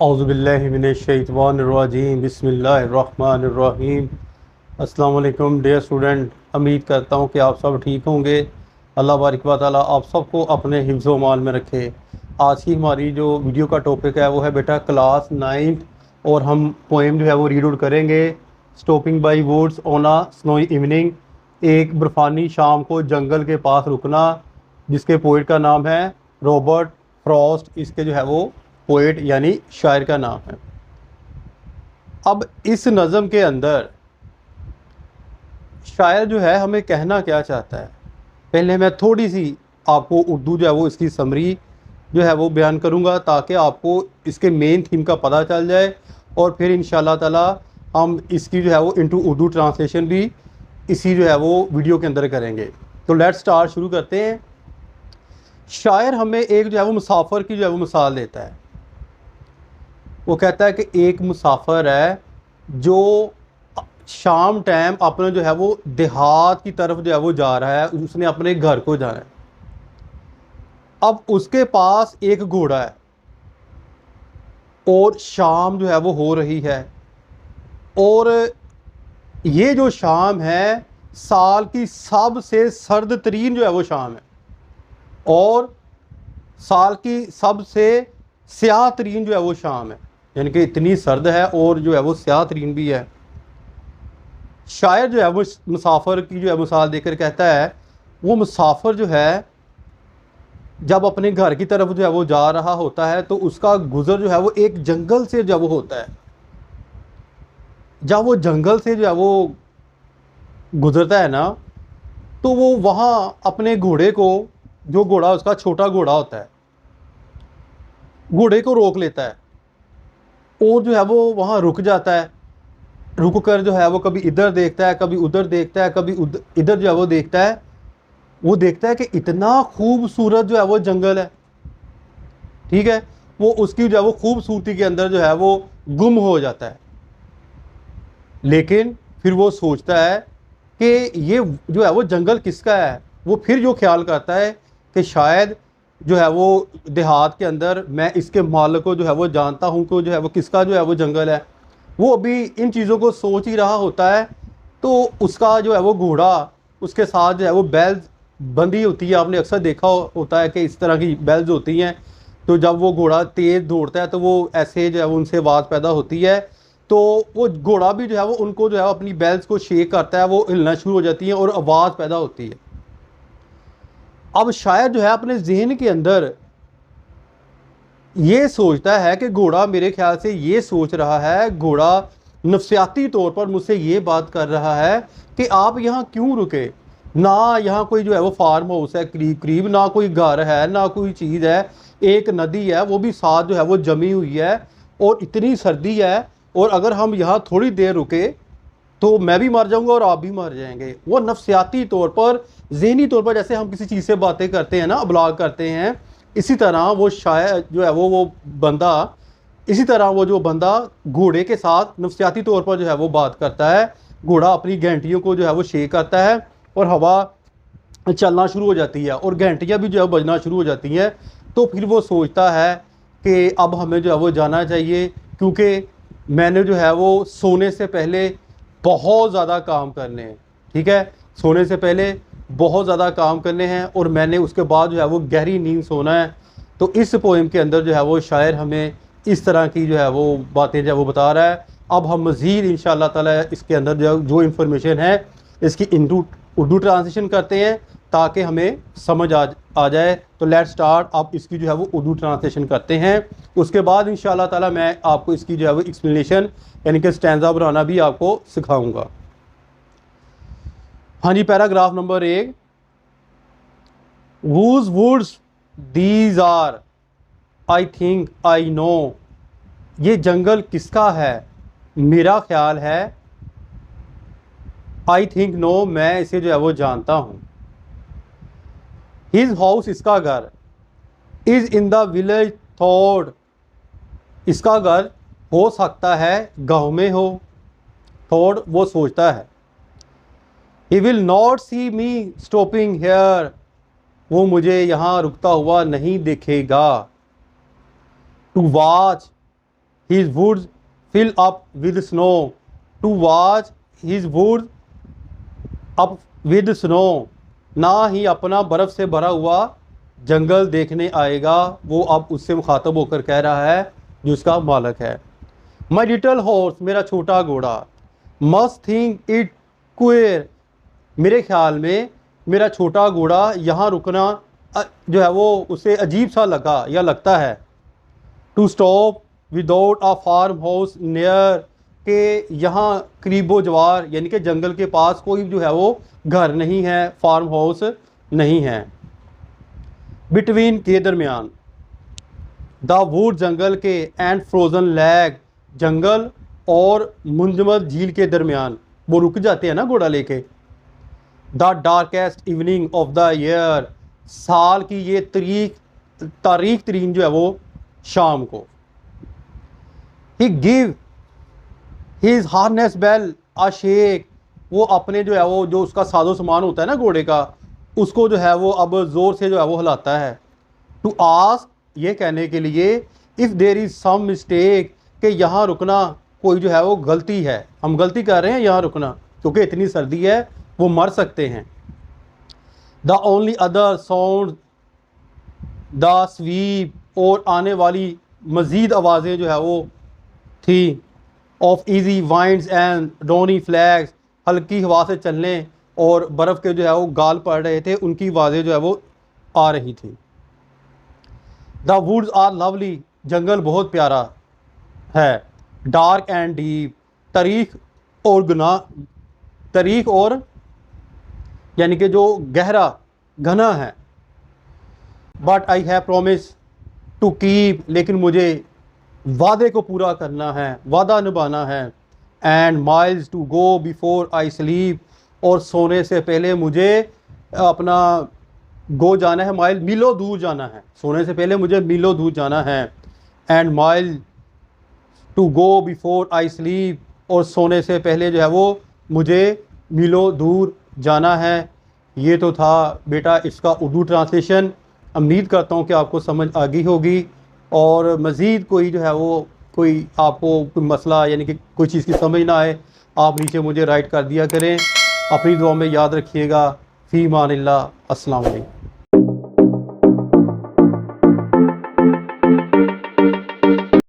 औज़ुबिल्लाहिमिनश्शैतानिर्रजीम बिस्मिल्लाहिर्रहमानिर्रहीम। अस्सलाम वालेकुम डियर स्टूडेंट, उम्मीद करता हूँ कि आप सब ठीक होंगे। अल्लाह बारिक व तआला आप सबको अपने हिफ्ज़ व मान में रखे। आज की हमारी जो वीडियो का टॉपिक है वो है बेटा क्लास 9th, और हम पोएम जो है वो रीड आउट करेंगे। Stopping by woods on a snowy evening, एक बर्फ़ानी शाम को जंगल के पास रुकना, जिसके पोइट का नाम है रॉबर्ट फ्रॉस्ट। इसके जो है वो पोइट यानी शायर का नाम है। अब इस नज़म के अंदर शायर जो है हमें कहना क्या चाहता है, पहले मैं थोड़ी सी आपको उर्दू जो है वो इसकी समरी जो है वो बयान करूँगा, ताकि आपको इसके मेन थीम का पता चल जाए, और फिर इंशाल्लाह ताला हम इसकी जो है वो इनटू उर्दू ट्रांसलेशन भी इसी जो है वो वीडियो के अंदर करेंगे। तो लेट्स स्टार्ट, शुरू करते हैं। शायर हमें एक जो है वो मुसाफिर की जो है वो मिसाल देता है। वो कहता है कि एक मुसाफिर है जो शाम टाइम अपने जो है वो देहात की तरफ जो है वो जा रहा है, उसने अपने घर को जाना है। अब उसके पास एक घोड़ा है और शाम जो है वो हो रही है, और ये जो शाम है साल की सबसे सर्द तरीन जो है वो शाम है, और साल की सबसे स्याह तरीन जो है वो शाम है, यानी कि इतनी सर्द है और जो है वो स्याह तरीन भी है। शायर जो है वो मुसाफिर की जो है मिसाल देकर कहता है, वो मुसाफिर जो है जब अपने घर की तरफ जो है वो जा रहा होता है तो उसका गुज़र जो है वो एक जंगल से जब होता है। जब वो जंगल से जो है वो गुज़रता है ना, तो वो वहाँ अपने घोड़े को, जो घोड़ा उसका छोटा घोड़ा होता है, घोड़े को रोक लेता है और जो है वो वहाँ रुक जाता है। रुक कर जो है वो कभी इधर देखता है, कभी उधर देखता है, कभी इधर जो है वो देखता है। वो देखता है कि इतना खूबसूरत जो है वो जंगल है, ठीक है। वो उसकी जो है वो खूबसूरती के अंदर जो है वो गुम हो जाता है। लेकिन फिर वो सोचता है कि ये जो है वो जंगल किसका है। वो फिर जो ख्याल करता है कि शायद जो है वो देहात के अंदर मैं इसके मालिक को जो है वो जानता हूँ कि जो है वो किसका जो है वो जंगल है। वो अभी इन चीज़ों को सोच ही रहा होता है, तो उसका जो है वो घोड़ा, उसके साथ जो है वो बैल्स बंधी होती है। आपने अक्सर देखा होता है कि इस तरह की बैल्स होती हैं, तो जब वो घोड़ा तेज़ दौड़ता है तो वो ऐसे जो है वो उनसे आवाज़ पैदा होती है। तो वो घोड़ा भी जो है वो उनको जो है अपनी बैल्स को शेक करता है, वो हिलना शुरू हो जाती है और आवाज़ पैदा होती है। अब शायर जो है अपने जहन के अंदर ये सोचता है कि घोड़ा, मेरे ख्याल से ये सोच रहा है, घोड़ा नफसियाती तौर पर मुझसे ये बात कर रहा है कि आप यहाँ क्यों रुके। ना यहाँ कोई जो है वो फार्म हाउस है करीब करीब, ना कोई घर है, ना कोई चीज़ है। एक नदी है, वो भी साथ जो है वो जमी हुई है, और इतनी सर्दी है, और अगर हम यहाँ थोड़ी देर रुके तो मैं भी मर जाऊंगा और आप भी मर जाएंगे। वो नफसियाती तौर पर, ज़हनी तौर पर, जैसे हम किसी चीज़ से बातें करते हैं ना, अबलाग करते हैं, इसी तरह वो शायर जो है वो बंदा, इसी तरह वो जो बंदा घोड़े के साथ नफसियाती तौर पर जो है वो बात करता है। घोड़ा अपनी घंटियों को जो है वो शेक करता है और हवा चलना शुरू हो जाती है और घंटियाँ भी जो है बजना शुरू हो जाती हैं। तो फिर वो सोचता है कि अब हमें जो है वो जाना चाहिए, क्योंकि मैंने जो है वो सोने से पहले बहुत ज़्यादा काम करने हैं, ठीक है। सोने से पहले बहुत ज़्यादा काम करने हैं और मैंने उसके बाद जो है वो गहरी नींद सोना है। तो इस पोएम के अंदर जो है वो शायर हमें इस तरह की जो है वो बातें जो है वो बता रहा है। अब हम मज़ीद इंशाअल्लाह ताला इसके अंदर जो इन्फॉर्मेशन है इसकी इंटू उर्दू ट्रांसलेशन करते हैं, ताकि हमें समझ आ जाए। तो लेट्स स्टार्ट, आप इसकी जो है वो उर्दू ट्रांसलेशन करते हैं। उसके बाद इंशाअल्लाह ताला मैं आपको इसकी जो है वो एक्सप्लेनेशन यानी कि स्टैंजा बनाना भी आपको सिखाऊंगा। हाँ जी, paragraph number 1। Whose woods these are, I think I know. ये जंगल किसका है, मेरा ख्याल है। आई थिंक नो, मैं इसे जो है वो जानता हूँ। हिज हाउस, इसका घर। Is in the village thought, इसका घर हो सकता है गांव में हो। थॉट, वो सोचता है। He will not see me stopping here, वो मुझे यहाँ रुकता हुआ नहीं देखेगा। To watch, his woods fill up with snow, to watch his woods up with snow, ना ही अपना बर्फ़ से भरा हुआ जंगल देखने आएगा। वो अब उससे मुखातब होकर कह रहा है जो उसका मालिक है। माई लिटल हॉर्स, मेरा छोटा घोड़ा, मस्ट थिंक इट क्वेर, मेरे ख्याल में मेरा छोटा घोड़ा यहाँ रुकना जो है वो उसे अजीब सा लगा या लगता है। To stop without a farm house near, के यहाँ करीबो जवार यानी कि जंगल के पास कोई जो है वो घर नहीं है, फार्म हाउस नहीं है। बिटवीन के दरमियान, द वुड जंगल के, एंड फ्रोज़न लैग जंगल और मुंजमद झील के दरमियान, वो रुक जाते हैं ना घोड़ा लेके। The darkest evening of the year, साल की ये तारीख तरीन जो है वो शाम को। He give his harness bell a shake, वो अपने जो है वो जो उसका साजो सामान होता है ना घोड़े का, उसको जो है वो अब ज़ोर से जो है वो हिलाता है। टू आस्क, ये कहने के लिए, if there is some mistake, कि यहाँ रुकना कोई जो है वो गलती है, हम गलती कर रहे हैं यहाँ रुकना क्योंकि इतनी सर्दी है, वो मर सकते हैं। The only other sound the sweep, और आने वाली मज़ीद आवाज़ें जो है वो थी, of easy winds and downy flakes, हल्की हवा से चलने और बर्फ़ के जो है वो गाल पड़ रहे थे, उनकी आवाज़ें जो है वो आ रही थी। द वुड्स आर लवली, जंगल बहुत प्यारा है। डार्क एंड डीप, तारीख और यानी कि जो गहरा घना है। But I have promise to keep, लेकिन मुझे वादे को पूरा करना है, वादा निभाना है। And miles to go before I sleep, और सोने से पहले मुझे अपना गो जाना है, माइल मीलों दूर जाना है, सोने से पहले मुझे मीलों दूर जाना है। And mile to go before I sleep, और सोने से पहले जो है वो मुझे मीलों दूर जाना है। ये तो था बेटा इसका उर्दू ट्रांसलेशन। उम्मीद करता हूँ कि आपको समझ आ गई होगी, और मज़ीद कोई जो है वो कोई आपको कोई मसला यानी कि कोई चीज़ की समझ ना आए, आप नीचे मुझे राइट कर दिया करें। अपनी दुआ में याद रखिएगा। फ़ी मानिल्लाह। अस्सलाम वालेकुम।